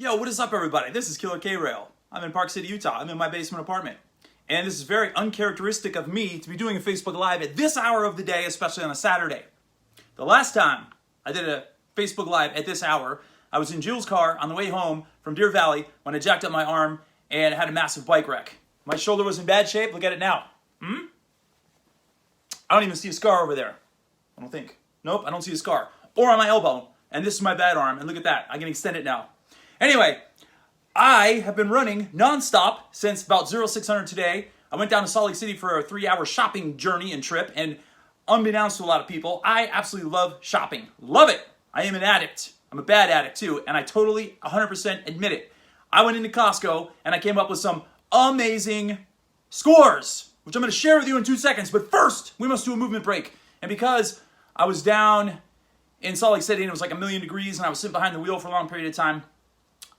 Yo, what is up, everybody? This is Killer K-Rail. I'm in Park City, Utah. I'm in my basement apartment. And this is very uncharacteristic of me to be doing a Facebook Live at this hour of the day, especially on a Saturday. The last time I did a Facebook Live at this hour, I was in Jules' car on the way home from Deer Valley when I jacked up my arm and had a massive bike wreck. My shoulder was in bad shape. Look at it now. I don't even see a scar over there. I don't think. Nope, I don't see a scar. Or on my elbow. And this is my bad arm. And look at that. I can extend it now. Anyway, I have been running nonstop since about 0600 today. I went down to Salt Lake City for a 3-hour shopping journey and trip. And unbeknownst to a lot of people, I absolutely love shopping. Love it. I am an addict. I'm a bad addict too. And I totally 100% admit it. I went into Costco and I came up with some amazing scores, which I'm going to share with you in 2 seconds. But first, we must do a movement break. And because I was down in Salt Lake City and it was like 1,000,000 degrees and I was sitting behind the wheel for a long period of time,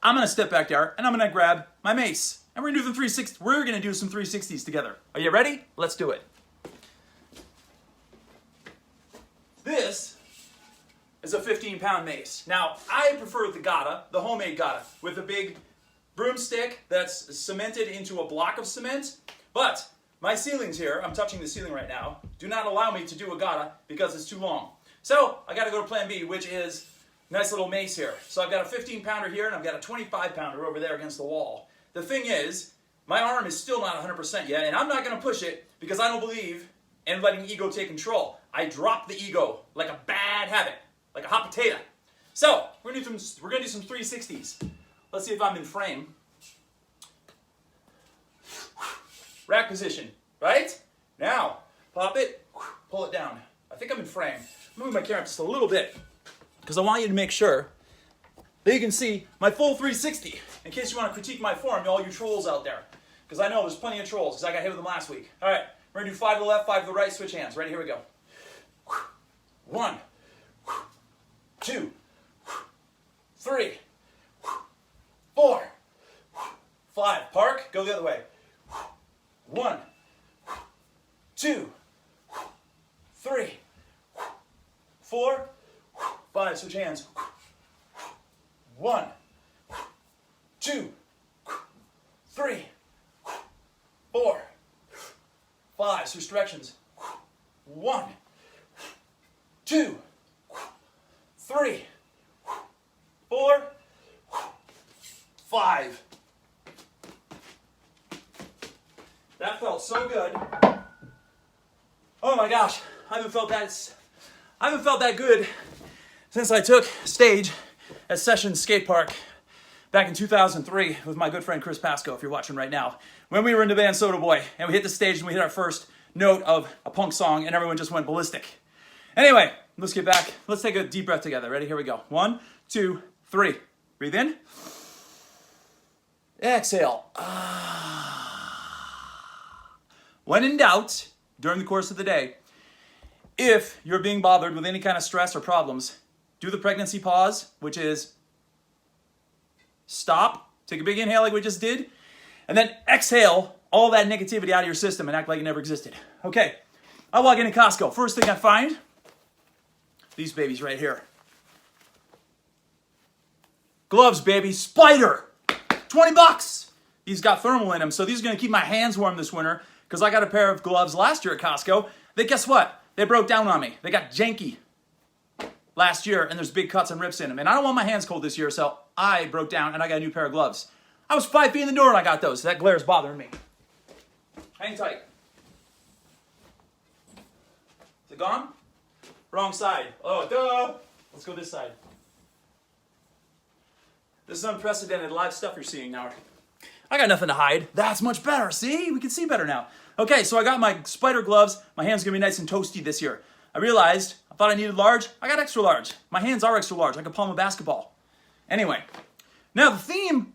I'm going to step back there and I'm going to grab my mace. And we're going to do some 360s together. Are you ready? Let's do it. This is a 15-pound mace. Now, I prefer the gata, the homemade gata, with a big broomstick that's cemented into a block of cement. But my ceilings here, I'm touching the ceiling right now, do not allow me to do a gata because it's too long. So I got to go to plan B, which is nice little mace here. So I've got a 15-pounder here and I've got a 25-pounder over there against the wall. The thing is, my arm is still not 100% yet, and I'm not going to push it because I don't believe in letting ego take control. I drop the ego like a bad habit, like a hot potato. So we're going to do some 360s. Let's see if I'm in frame. Rack position, right? Now, pop it, pull it down. I think I'm in frame. Move my camera just a little bit because I want you to make sure that you can see my full 360 in case you want to critique my form, all you trolls out there. Because I know there's plenty of trolls because I got hit with them last week. All right, we're going to do 5 to the left, 5 to the right, switch hands. Ready? Here we go. 1, 2, 3, 4, 5. Park, go the other way. 1, 2, 3, 4, 5. Switch hands. 1, 2, 3, 4, 5. Switch directions. 1, 2, 3, 4, 5. That felt so good. Oh my gosh, I haven't felt that good since I took stage at Sessions Skate Park back in 2003 with my good friend Chris Pasco, if you're watching right now, when we were in the band Soda Boy, and we hit the stage and we hit our first note of a punk song and everyone just went ballistic. Anyway, let's get back. Let's take a deep breath together. Ready? Here we go. 1, 2, 3. Breathe in. Exhale. When in doubt, during the course of the day, if you're being bothered with any kind of stress or problems, do the pregnancy pause, which is stop, take a big inhale like we just did, and then exhale all that negativity out of your system and act like it never existed. Okay, I walk into Costco. First thing I find, these babies right here. Gloves, baby, Spider, 20 bucks. These got thermal in them, so these are gonna keep my hands warm this winter because I got a pair of gloves last year at Costco. They, guess what? They broke down on me. They got janky last year, and there's big cuts and rips in them. And I don't want my hands cold this year, so I broke down, and I got a new pair of gloves. I was 5 feet in the door when I got those, so that glare is bothering me. Hang tight. Is it gone? Wrong side. Oh, duh. Let's go this side. This is unprecedented live stuff you're seeing now. I got nothing to hide. That's much better. See? We can see better now. Okay, so I got my Spider gloves. My hands are going to be nice and toasty this year. I realized, I thought I needed large. I got extra large. My hands are extra large. I can palm a basketball. Anyway, now the theme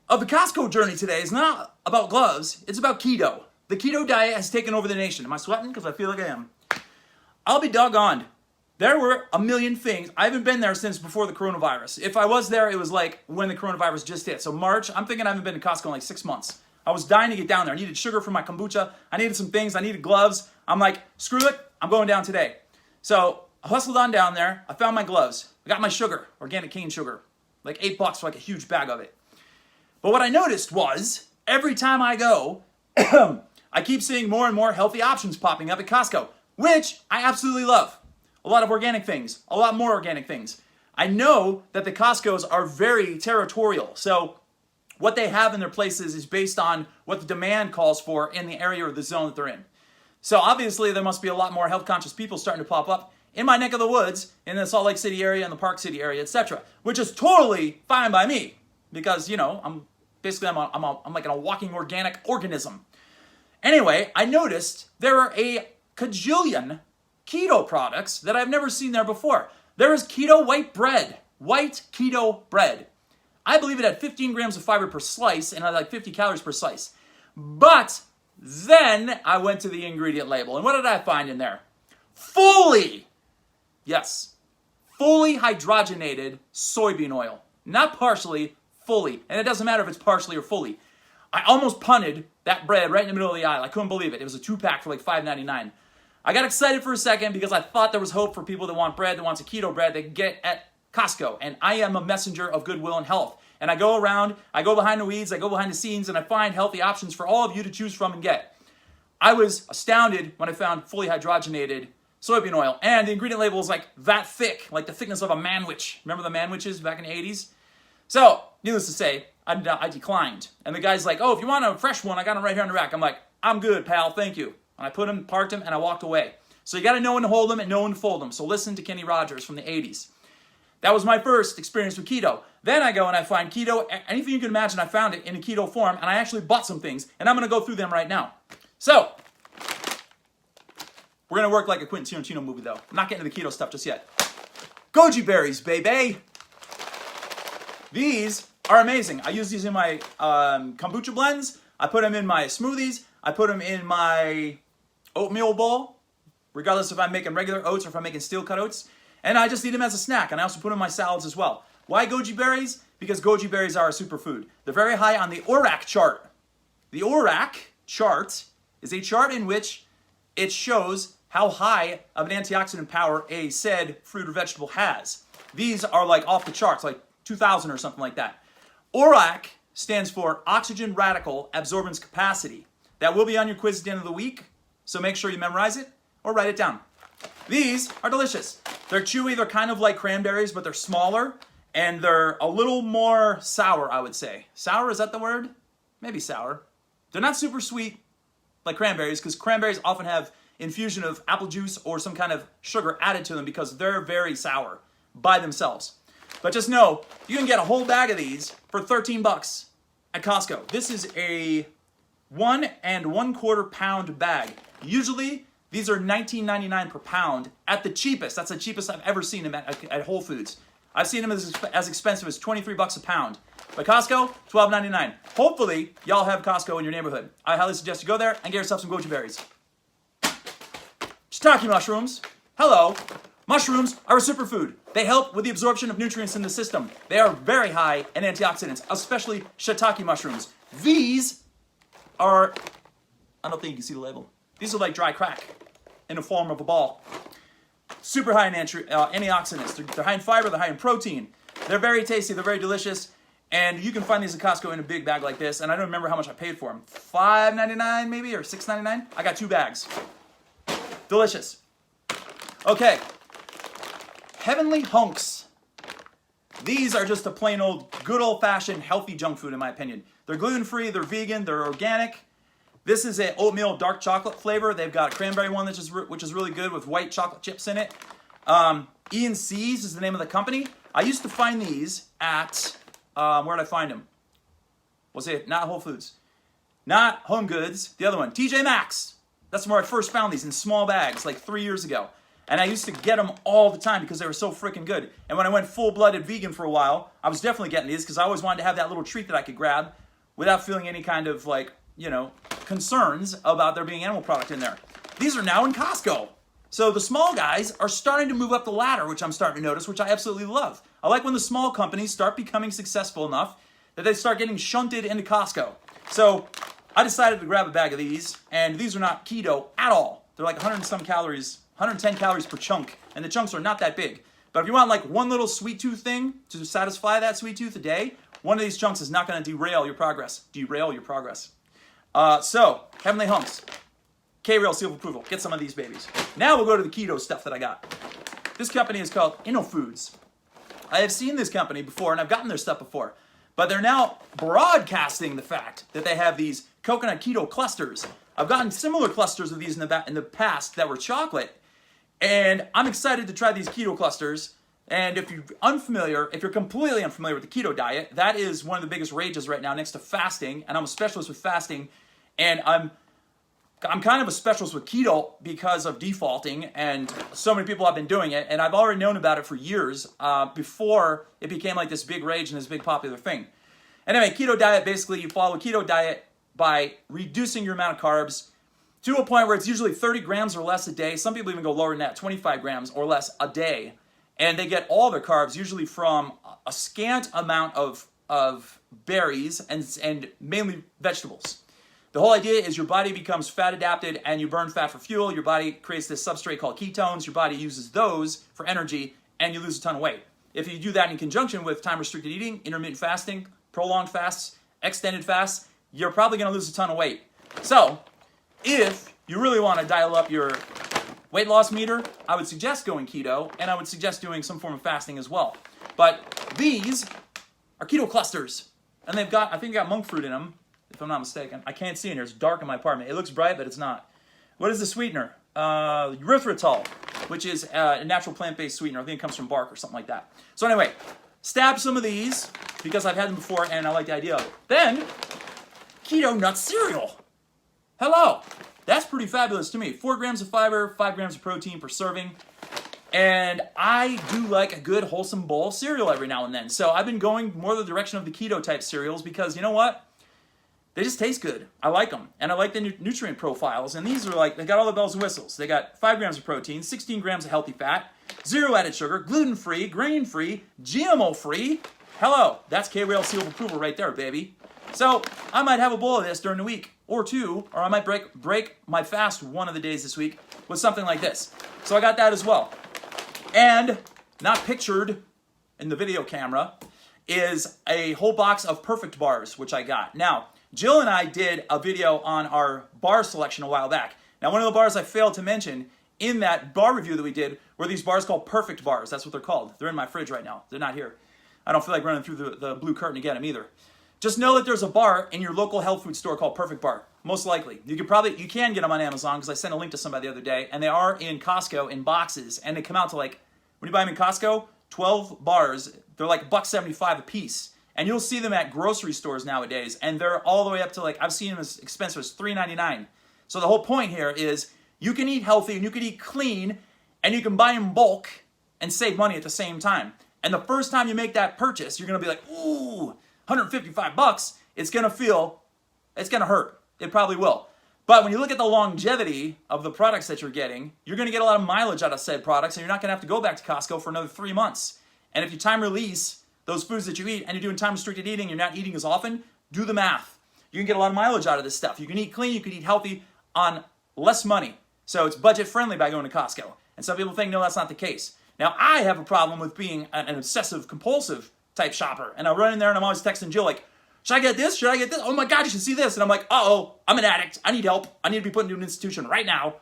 of the Costco journey today is not about gloves. It's about keto. The Keto Diet has taken over the nation. Am I sweating? Because I feel like I am. I'll be doggoned. There were a million things. I haven't been there since before the coronavirus. If I was there, it was like when the coronavirus just hit. So March, I'm thinking I haven't been to Costco in like 6 months. I was dying to get down there. I needed sugar for my kombucha. I needed some things. I needed gloves. I'm like, screw it. I'm going down today. So I hustled on down there. I found my gloves. I got my sugar, organic cane sugar. Like $8 for like a huge bag of it. But what I noticed was, every time I go, I keep seeing more and more healthy options popping up at Costco, which I absolutely love. A lot of organic things, a lot more organic things. I know that the Costcos are very territorial, so what they have in their places is based on what the demand calls for in the area or the zone that they're in. So obviously there must be a lot more health conscious people starting to pop up in my neck of the woods, in the Salt Lake City area, in the Park City area, etc., which is totally fine by me because, you know, I'm like a walking organic organism. Anyway, I noticed there are a cajillion keto products that I've never seen there before. There is keto white bread, white keto bread. I believe it had 15 grams of fiber per slice and had like 50 calories per slice. But then I went to the ingredient label, and what did I find in there? Fully hydrogenated soybean oil. Not partially, fully. And it doesn't matter if it's partially or fully. I almost punted that bread right in the middle of the aisle. I couldn't believe it. It was a 2-pack for like $5.99. I got excited for a second because I thought there was hope for people that want bread, that wants a keto bread, they can get at Costco. And I am a messenger of goodwill and health. And I go around, I go behind the weeds, I go behind the scenes, and I find healthy options for all of you to choose from and get. I was astounded when I found fully hydrogenated soybean oil. And the ingredient label is like that thick, like the thickness of a manwich. Remember the manwiches back in the 80s? So, needless to say, I declined. And the guy's like, oh, if you want a fresh one, I got them right here on the rack. I'm like, I'm good, pal, thank you. And I put them, parked them, and I walked away. So you got to know when to hold them and know when to fold them. So listen to Kenny Rogers from the 80s. That was my first experience with keto. Then I go and I find keto, anything you can imagine, I found it in a keto form, and I actually bought some things, and I'm going to go through them right now. So, we're going to work like a Quentin Tarantino movie, though. I'm not getting to the keto stuff just yet. Goji Berries, baby! These are amazing. I use these in my kombucha blends. I put them in my smoothies. I put them in my oatmeal bowl, regardless if I'm making regular oats or if I'm making steel cut oats. And I just eat them as a snack, and I also put them in my salads as well. Why goji berries? Because goji berries are a superfood. They're very high on the Orac Chart. The Orac Chart is a chart in which it shows how high of an antioxidant power a said fruit or vegetable has. These are like off the charts, like 2,000 or something like that. Orac stands for Oxygen Radical Absorbance Capacity. That will be on your quiz at the end of the week, so make sure you memorize it or write it down. These are delicious. They're chewy, they're kind of like cranberries, but they're smaller, and they're a little more sour, I would say. Sour, is that the word? Maybe sour. They're not super sweet like cranberries, because cranberries often have infusion of apple juice or some kind of sugar added to them because they're very sour by themselves. But just know, you can get a whole bag of these for $13 at Costco. This is a 1 1/4 pound bag. Usually, these are $19.99 per pound at the cheapest. That's the cheapest I've ever seen them at Whole Foods. I've seen them as expensive as $23 a pound. But Costco, $12.99. Hopefully, y'all have Costco in your neighborhood. I highly suggest you go there and get yourself some goji berries. Shiitake mushrooms. Hello. Mushrooms are a superfood. They help with the absorption of nutrients in the system. They are very high in antioxidants, especially shiitake mushrooms. These are, I don't think you can see the label. These are like dry crack in the form of a ball. Super high in antioxidants. They're high in fiber, they're high in protein. They're very tasty, they're very delicious. And you can find these at Costco in a big bag like this. And I don't remember how much I paid for them. $5.99 maybe, or $6.99? I got 2 bags. Delicious. Okay. Heavenly Hunks. These are just a plain old, good old-fashioned, healthy junk food in my opinion. They're gluten-free, they're vegan, they're organic. This is an oatmeal dark chocolate flavor. They've got a cranberry one which is really good with white chocolate chips in it. Ian C's is the name of the company. I used to find these at, where did I find them? Was it not Whole Foods? Not Home Goods, the other one, TJ Maxx. That's where I first found these in small bags like 3 years ago. And I used to get them all the time because they were so freaking good. And when I went full-blooded vegan for a while, I was definitely getting these because I always wanted to have that little treat that I could grab without feeling any kind of, like, you know, concerns about there being animal product in there. These are now in Costco. So the small guys are starting to move up the ladder, which I'm starting to notice, which I absolutely love. I like when the small companies start becoming successful enough that they start getting shunted into Costco. So I decided to grab a bag of these, and these are not keto at all. They're like 100 and some calories, 110 calories per chunk, and the chunks are not that big. But if you want like one little sweet tooth thing to satisfy that sweet tooth a day, one of these chunks is not going to derail your progress. So, Heavenly Hunks, K-Rail seal of approval. Get some of these babies. Now we'll go to the keto stuff that I got. This company is called InnoFoods. I have seen this company before, and I've gotten their stuff before. But they're now broadcasting the fact that they have these coconut keto clusters. I've gotten similar clusters of these in the past that were chocolate. And I'm excited to try these keto clusters. And if you're completely unfamiliar with the keto diet, that is one of the biggest rages right now next to fasting. And I'm a specialist with fasting. And I'm kind of a specialist with keto because of defaulting, and so many people have been doing it, and I've already known about it for years before it became like this big rage and this big popular thing. Anyway, keto diet, basically you follow a keto diet by reducing your amount of carbs to a point where it's usually 30 grams or less a day. Some people even go lower than that, 25 grams or less a day. And they get all their carbs usually from a scant amount of berries and mainly vegetables. The whole idea is your body becomes fat adapted and you burn fat for fuel. Your body creates this substrate called ketones. Your body uses those for energy and you lose a ton of weight. If you do that in conjunction with time-restricted eating, intermittent fasting, prolonged fasts, extended fasts, you're probably going to lose a ton of weight. So, if you really want to dial up your weight loss meter, I would suggest going keto, and I would suggest doing some form of fasting as well. But these are keto clusters, and they've got, I think, monk fruit in them, if I'm not mistaken. I can't see in here. It's dark in my apartment. It looks bright, but it's not. What is the sweetener? Erythritol, which is a natural plant-based sweetener. I think it comes from bark or something like that. So anyway, stab some of these because I've had them before and I like the idea of it. Then, keto nut cereal. Hello. That's pretty fabulous to me. 4 grams of fiber, 5 grams of protein per serving. And I do like a good wholesome bowl of cereal every now and then. So I've been going more the direction of the keto type cereals because you know what? They just taste good. I like them. And I like the nutrient profiles. And these are like, they got all the bells and whistles. They got 5 grams of protein, 16 grams of healthy fat, 0 added sugar, gluten-free, grain-free, GMO-free. Hello, that's K-Rail seal of approval right there, baby. So I might have a bowl of this during the week or two, or I might break my fast one of the days this week with something like this. So I got that as well. And not pictured in the video camera is a whole box of Perfect bars, which I got. Now, Jill and I did a video on our bar selection a while back. Now, one of the bars I failed to mention in that bar review that we did were these bars called Perfect bars. That's what they're called. They're in my fridge right now. They're not here. I don't feel like running through the blue curtain to get them either. Just know that there's a bar in your local health food store called Perfect Bar. Most likely. You can get them on Amazon because I sent a link to somebody the other day, and they are in Costco in boxes, and they come out to like, when you buy them in Costco, 12 bars, they're like $1.75 a piece. And you'll see them at grocery stores nowadays, and they're all the way up to like, I've seen them as expensive as $3.99. So the whole point here is you can eat healthy and you can eat clean, and you can buy in bulk and save money at the same time. And the first time you make that purchase, you're going to be like, ooh, $155, it's going to hurt. It probably will. But when you look at the longevity of the products that you're getting, you're going to get a lot of mileage out of said products, and you're not going to have to go back to Costco for another 3 months. And if you time release those foods that you eat, and you're doing time-restricted eating, you're not eating as often, do the math. You can get a lot of mileage out of this stuff. You can eat clean, you can eat healthy on less money. So it's budget-friendly by going to Costco. And some people think, no, that's not the case. Now, I have a problem with being an obsessive-compulsive type shopper. And I run in there and I'm always texting Jill like, should I get this? Should I get this? Oh my God, you should see this. And I'm like, uh-oh, I'm an addict. I need help. I need to be put into an institution right now.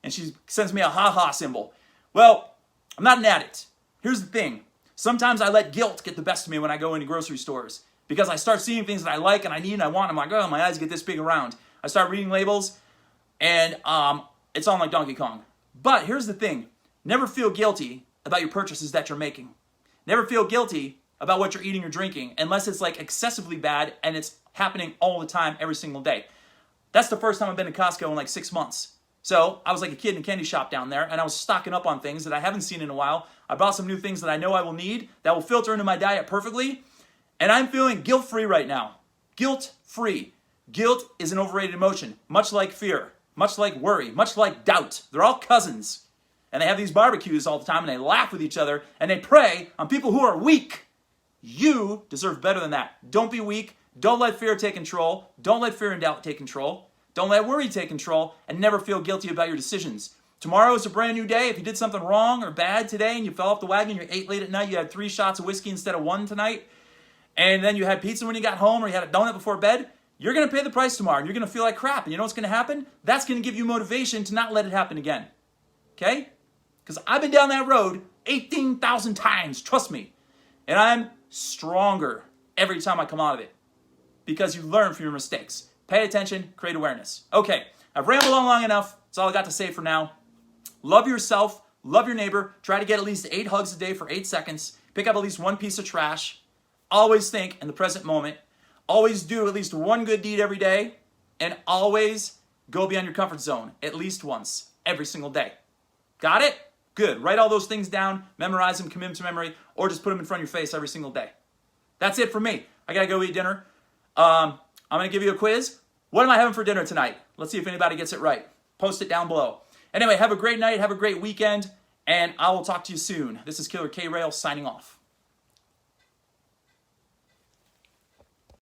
And she sends me a ha-ha symbol. Well, I'm not an addict. Here's the thing. Sometimes I let guilt get the best of me when I go into grocery stores because I start seeing things that I like and I need and I want. I'm like, oh, my eyes get this big around. I start reading labels and it's on like Donkey Kong. But here's the thing. Never feel guilty about your purchases that you're making. Never feel guilty about what you're eating or drinking unless it's like excessively bad and it's happening all the time every single day. That's the first time I've been to Costco in like 6 months. So I was like a kid in a candy shop down there and I was stocking up on things that I haven't seen in a while. I bought some new things that I know I will need that will filter into my diet perfectly. And I'm feeling guilt-free right now. Guilt-free. Guilt is an overrated emotion, much like fear, much like worry, much like doubt. They're all cousins. And they have these barbecues all the time and they laugh with each other and they prey on people who are weak. You deserve better than that. Don't be weak. Don't let fear take control. Don't let fear and doubt take control. Don't let worry take control, and never feel guilty about your decisions. Tomorrow is a brand new day. If you did something wrong or bad today and you fell off the wagon, you ate late at night, you had 3 shots of whiskey instead of 1 tonight, and then you had pizza when you got home or you had a donut before bed, you're going to pay the price tomorrow. And you're going to feel like crap. And you know what's going to happen? That's going to give you motivation to not let it happen again. Okay? Because I've been down that road 18,000 times. Trust me. And I'm stronger every time I come out of it. Because you learn from your mistakes. Pay attention. Create awareness. Okay. I've rambled on long enough. That's all I got to say for now. Love yourself. Love your neighbor. Try to get at least 8 hugs a day for 8 seconds. Pick up at least 1 piece of trash. Always think in the present moment. Always do at least 1 good deed every day. And always go beyond your comfort zone at least once every single day. Got it? Good. Write all those things down. Memorize them. Commit them to memory. Or just put them in front of your face every single day. That's it for me. I got to go eat dinner. I'm going to give you a quiz. What am I having for dinner tonight? Let's see if anybody gets it right. Post it down below. Anyway, have a great night. Have a great weekend. And I will talk to you soon. This is Killer K-Rail signing off.